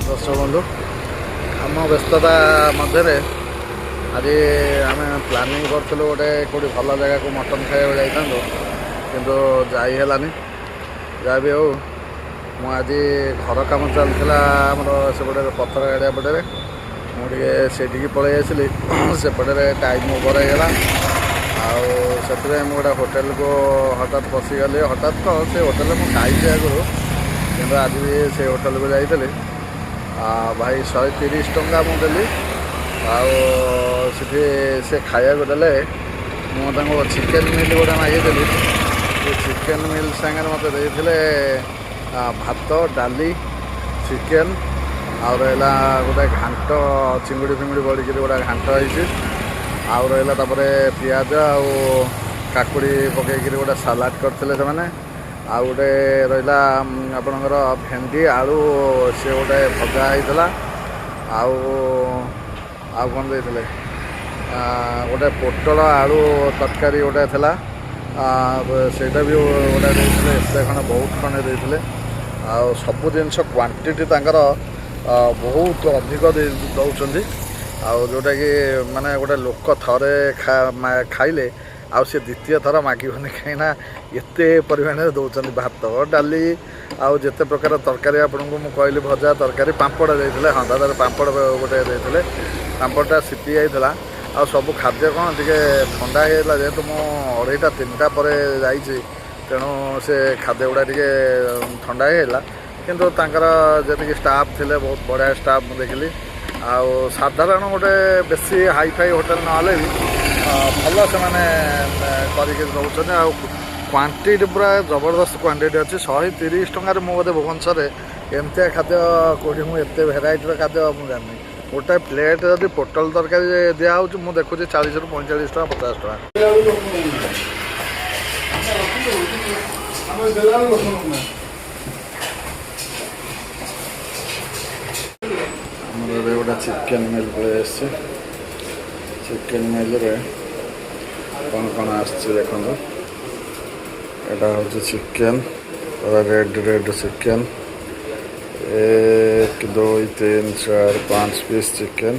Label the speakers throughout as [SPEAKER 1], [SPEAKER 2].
[SPEAKER 1] दर्शक बंधु आम व्यस्तता मध्य आज आम प्लानिंग करूँ गोटे कौटी भल जगह को मटन खाया जाइंतु किंतु जाइलानी जहाँ भी हो मुझे घर कम चलता आमर सेपटे पथर गाड़िया पटे मुझे से पलि आसली सेपटे टाइम ओवर होगा आउ गोटे होटेल को हठात पशिगली हठात तो से होटेल मुझे खाई आगुरी कि आज भी से होटेल को जाइली भाई 130 टंका मुझे आठी से खाया देले मुझे चिकेन मिल गोटे मागिदेली चिकेन मिल सागर मत भात डाली चिकेन आ रहा गोटे घाट चिंगुड़ी फिंगुड़ी बड़ी गोटे घाट होती आउ रहा पियाज आकुड़ी पकईकि गोटे सालाड करते से आउ गोटे रहा आपणकर भेंडी आलू से गोटे भजा होता आउ कौन देते गोटे पोटल आलू तरकारी गोटे थी सेटा भी गोटे देते एत खंड बहुत खंडे देते आउ सब जिनस क्वांटिटी बहुत अधिक दौरान आउ जोटा कि माने गोटे लोक थरे खाइले आउ से द्वितीय थर मागोनी कहीं एत परिमाण दौरान भात डाली आउ जिते प्रकार तरकारी आपको मुझे कहली भजा तरकारी पापड़ देते हाँ दादा पापड़ गोटे देते पापड़टा सीपी जाइला आ सब खाद्य कौन टे ठंडा होगा जेहेतु मुझे 2:30 पर जाइए तेणु से खाद्य गुड़ा टे ठंडा होगा किंतु जी स्टाफ थे बहुत बढ़िया स्टाफ मुझे देखिली आउ साधारण गोटे बेसी हाई फाई होटेल ना भी भल से मैंने करके आउ क्वांटिटी पूरा जबरदस्त क्वांटिटी अच्छी 130 टकर मुझे भुवनेश्वर एमती खाद्य कौटी मुझे भेराइटर खाद्य मुझे जानी गोटे प्लेट जब पोटल तरकारी दिखाऊँ मुझे देखुची 40 ରୁ 45 ଟଙ୍କା 50 ଟଙ୍କା गोटे चिकेन मिल पड़े चिकेन मिल कौन कौन देखो यहाँ हूँ chicken red red chicken 1 2 3 4 5 piece chicken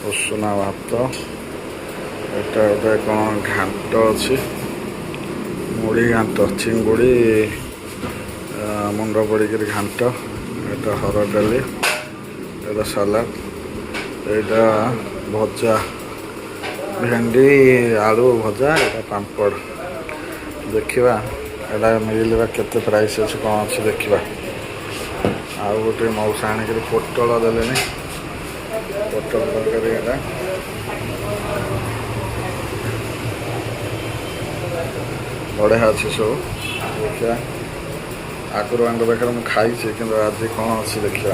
[SPEAKER 1] उषुना भात एटा गोटे कौन घाट अच्छी मुड़ी घाट चिंगुड़ी मुंड पड़ी घाट एटा हरड़ डाली एटा सालाड एटा भजा भेंडी आलू भजा एटा पापड़ देखा एटा मिल केते प्राइस अच्छे कौन अच्छे देखा आउ गोटे मौसा आणिक पोटल देले पोटल तरकारी एटा बढ़िया अच्छे सब देखा आगुरी पाखे मुझे खाई कि आज कौन अच्छे देखा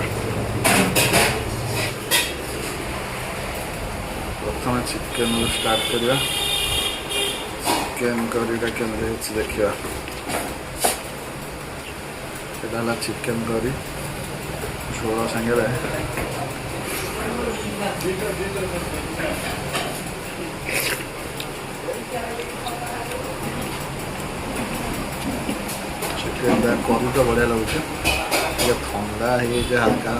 [SPEAKER 1] प्रथम चिकेन स्टार्ट करिया चिकेन करीटा केमती देखा ये चिकेन करी झोल सागे चिकेन करी तो बढ़िया लगुच ठंडा हो हल्का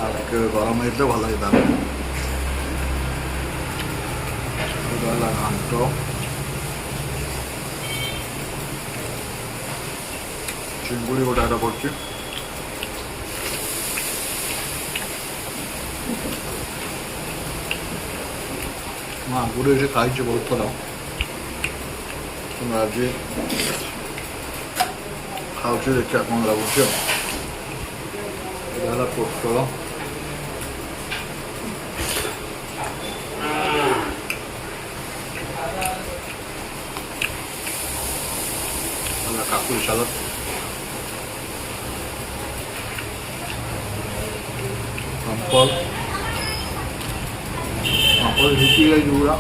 [SPEAKER 1] गरम हो भल होता घाट चिंगुड़ी गोटा पड़े मैं आगुरी ये खाई बहुत थर आज खाऊ देखा कौन लगुच पोटल काकुड़ी सालाद पापड़ पापड़ रुकी गई पूरा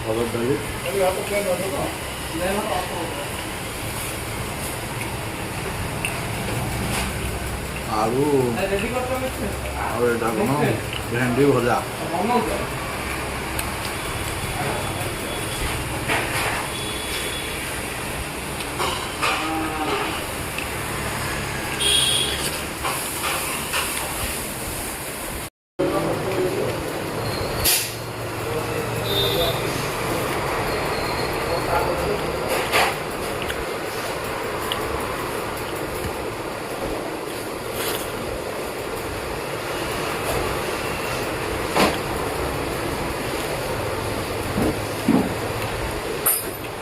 [SPEAKER 1] हरड़ डाली आलू और भेंडी भजा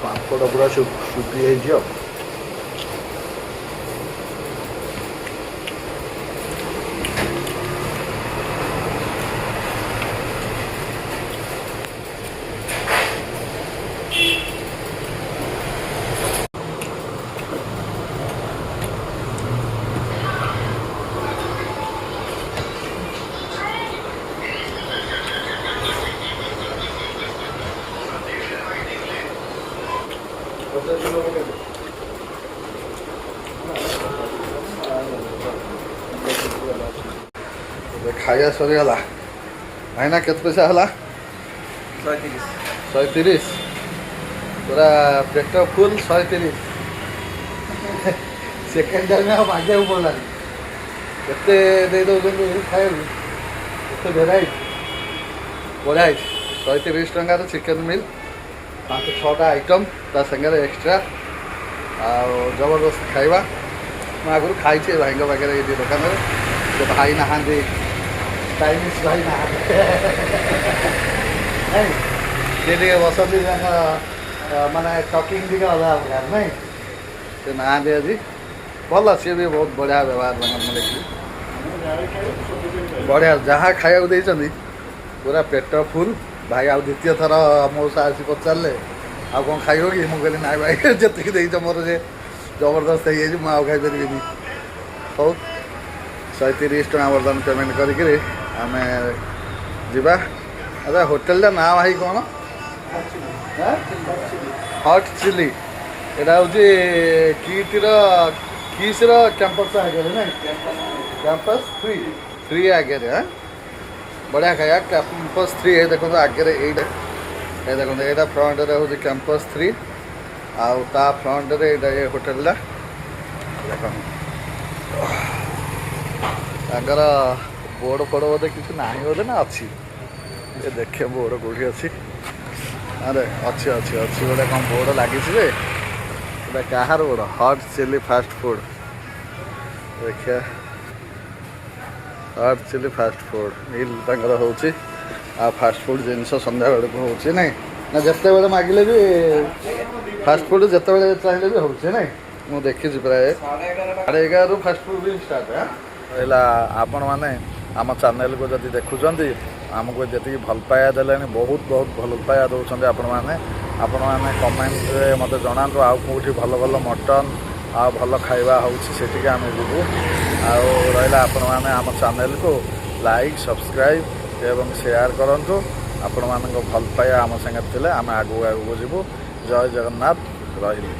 [SPEAKER 1] ପାମ୍ପଡ଼ ପୁରା ଶୁଖି ହେଇଛି ଆଉ। ଖାଇବା ସରିଗଲା। ଭାଇନା କେତେ ପଇସା ହେଲା? 130 ପୁରା ପେଟ ଫୁଲ୍ 130। ସେକେଣ୍ଡ ଟାଇମ୍ ଆଉ ମାଗିବାକୁ ପଡ଼ିଲାନି। କେତେ ଦେଇ ଦେଉଛନ୍ତି ଖାଇବାକୁ, କେତେ ଭେରାଇଟି ବଢ଼ିଆ ହେଇଛି। 130 ଟଙ୍କାର ଚିକେନ୍ ମିଲ୍, 5-6ଟା ଆଇଟମ୍ ତା ସାଙ୍ଗରେ ଏକ୍ସଟ୍ରା, ଆଉ ଜବରଦସ୍ତ ଖାଇବା। ମୁଁ ଆଗରୁ ଖାଇଛି ଭାଇଙ୍କ ପାଖରେ ଏଇଠି ଦୋକାନରେ। ସେ ଭାଇ ନାହାନ୍ତି, ଚାଇନିଜ୍ ଭାଇ ନାହାନ୍ତି, ନାଇଁ ସେ ଟିକେ ବସନ୍ତି ତାଙ୍କ ମାନେ ଟକିଂ ଟିକେ ଅଲଗା ପ୍ରକାର, ନାଇଁ ସେ ନାହାନ୍ତି ଆଜି। ଭଲ, ସିଏ ବି ବହୁତ ବଢ଼ିଆ ବ୍ୟବହାର ତାଙ୍କର ମୁଁ ଦେଖିଲି। ବଢ଼ିଆ ଯାହା ଖାଇବାକୁ ଦେଇଛନ୍ତି ପୁରା ପେଟ ଫୁଲ୍। ଭାଇ ଆଉ ଦ୍ୱିତୀୟ ଥର ମଉସା ଆସି ପଚାରିଲେ ଆଉ କ'ଣ ଖାଇବ କି? ମୁଁ କହିଲି ନାଇଁ ଭାଇ ଯେତିକି ଦେଇଛ ମୋର ଯେ ଜବରଦସ୍ତ ହେଇଯାଇଛି, ମୁଁ ଆଉ ଖାଇପାରିବିନି। ହଉ, 130 ଟଙ୍କା ବର୍ତ୍ତମାନ ପେମେଣ୍ଟ କରିକିରି ଆମେ ଯିବା। ଆଚ୍ଛା, ହୋଟେଲଟା ନାଁ ଭାଇ କ'ଣ? Hot chilli. ଏଇଟା ହେଉଛି କିସ୍ର କ୍ୟାମ୍ପସ୍ ଆଗରେ, ନାଇଁ କ୍ୟାମ୍ପସ୍ 3 ଆଗରେ। ବଢ଼ିଆ ଖାଇବା। କ୍ୟାମ୍ପସ୍ 3 ଏଇ ଦେଖନ୍ତୁ ଆଗରେ, ଏଇଟା ଏଇ ଦେଖନ୍ତୁ, ଏଇଟା ଫ୍ରଣ୍ଟରେ ହେଉଛି କ୍ୟାମ୍ପସ୍ 3, ଆଉ ତା ଫ୍ରଣ୍ଟରେ ଏଇଟା ଏ ହୋଟେଲଟା ଦେଖନ୍ତୁ। ତାଙ୍କର ବୋର୍ଡ଼ ଫୋର୍ଡ଼ ବୋଧେ କିଛି ନାହିଁ ବୋଧେ, ନା ଅଛି? ଏ ଦେଖେ ବୋର୍ଡ଼ କେଉଁଠି ଅଛି? ଆରେ ଅଛି ଅଛି ଅଛି, ଗୋଟେ କ'ଣ ବୋର୍ଡ଼ ଲାଗିଛି ଯେ, ଏଇଟା କାହାର board? Hot chili fast food. ଦେଖିବା, hot chili fast food meal ତାଙ୍କର ହେଉଛି। ଆଉ ଫାଷ୍ଟ ଫୁଡ଼୍ ଜିନିଷ ସନ୍ଧ୍ୟାବେଳକୁ ହେଉଛି, ନାଇଁ ନା ଯେତେବେଳେ ମାଗିଲେ ବି ଫାଷ୍ଟ ଫୁଡ଼୍ ଯେତେବେଳେ ଚାହିଁଲେ ବି ହେଉଛି, ନାଇଁ ମୁଁ ଦେଖିଛି ପ୍ରାୟ 11:30ରୁ ଫାଷ୍ଟ ଫୁଡ଼୍ ବି ଷ୍ଟାର୍ଟ। ରହିଲା ଆପଣମାନେ ଆମ ଚ୍ୟାନେଲକୁ ଯଦି ଦେଖୁଛନ୍ତି, ଆମକୁ ଯେତିକି ଭଲ ପାଇବା ଦେଲେଣି, ବହୁତ ବହୁତ ଭଲ ପାଇବା ଦେଉଛନ୍ତି ଆପଣମାନେ। ଆପଣମାନେ କମେଣ୍ଟରେ ମୋତେ ଜଣାନ୍ତୁ ଆଉ କେଉଁଠି ଭଲ ଭଲ ମଟନ୍ ଆଉ ଭଲ ଖାଇବା ହେଉଛି, ସେଠିକି ଆମେ ଯିବୁ। ଆଉ ରହିଲା ଆପଣମାନେ ଆମ ଚ୍ୟାନେଲକୁ ଲାଇକ୍, ସବସ୍କ୍ରାଇବ୍ ଏବଂ ସେୟାର କରନ୍ତୁ। ଆପଣମାନଙ୍କ ଭଲ ପାଇବା ଆମ ସାଙ୍ଗରେ ଥିଲେ ଆମେ ଆଗକୁ ଆଗକୁ ଯିବୁ। ଜୟ ଜଗନ୍ନାଥ, ରହିଲି।